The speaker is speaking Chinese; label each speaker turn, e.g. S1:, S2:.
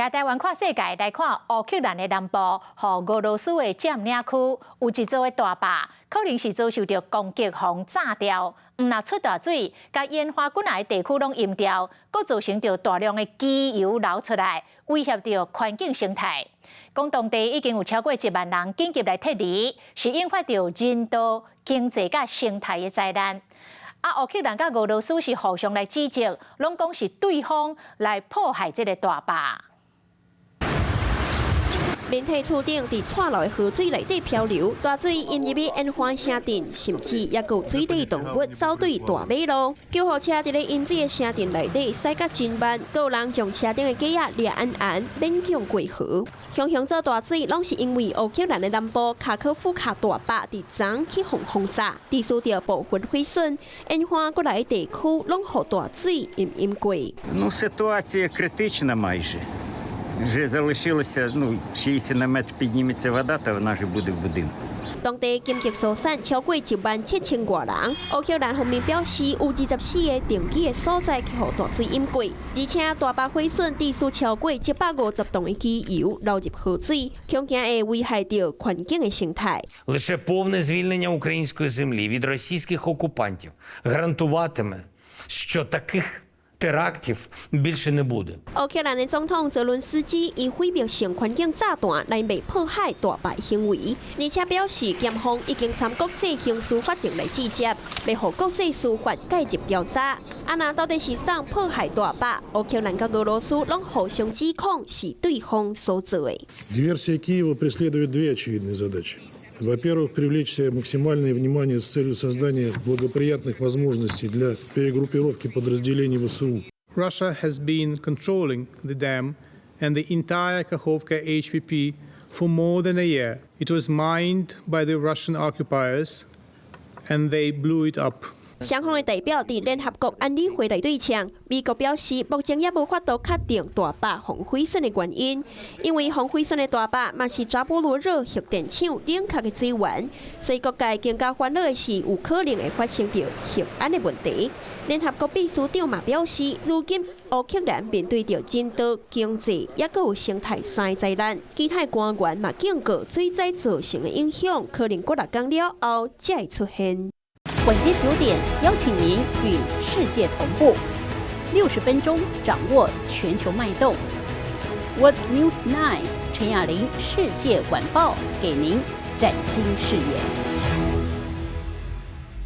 S1: 来台湾看世界，来看乌克兰的南部和俄罗斯的占领区有一座的大坝，可能是遭受到攻击风炸掉。若出大水，甲烟花滚来的地区拢淹掉，搁造成着大量的机油流出来，威胁到环境生态。讲当地已经有超过1万人紧急来撤离，是引发着人道、经济甲生态的灾难。乌克兰甲俄罗斯是互相来指责，拢讲是对方来破坏这个大坝。
S2: 面体厝顶伫串落的河水内底漂流，大水淹入去烟花城镇，甚至也有水底动物走对大马路。救护车伫咧淹水的城镇内底驶甲真慢，有人将车顶的架仔掠安，勉强过河。雄雄做大水，拢是因为乌克兰的南部卡科夫卡大坝伫昨起轰炸，地势着部分毁损，烟花过来的地区拢互大水淹过。
S3: Ситуація критична майже. Вже залишилося, ще якщо на метр підніметься вода, то вона вже буде в будинку.
S2: 当地紧急疏散超过17000多人。乌克兰方面表示，有24个定居的所在去互大水淹过，而且大坝毁损地数超过150吨的机油流入河水，恐惊会危害到环境的生态。
S4: Лише повне звільнення української землі від російських окупантів гарантуватиме, що таких терактів більше не буде.
S2: 乌克兰的总统泽伦斯基以毁灭性环境炸弹来未破坏大坝行为，而且表示检方已经参国际刑事法庭来指接，要互国际司法介入调查。那到底是谁破坏大坝？乌克兰甲俄罗斯拢互相指控是对方所做的。
S5: Диверсия Киева преследует две очевидные задачи. Во-первых, привлечь себе максимальное внимание с целью создания благоприятных возможностей для перегруппировки подразделений ВСУ.
S6: Russia has been controlling the dam and the entire Kakhovka HPP for more than a year. It was mined by the Russian occupiers, and they blew it up.
S2: 双方的代表伫联合国安理会来对呛，美国表示目前也无法度确定大坝洪毁损的原因，因为洪毁损的大坝嘛是扎波罗热核电厂冷却的水源，所以各界更加烦恼的是有可能会发生着核安的问题。联合国秘书长嘛表示，如今乌克兰面对着人道、经济也有生态三灾难，其他官员嘛警告水灾造成的影响可能过6天了后才会出现。
S7: 晚间9点，邀请您与世界同步，60分钟掌握全球脉动。World News 9，陈雅玲世界晚报给您崭新视野。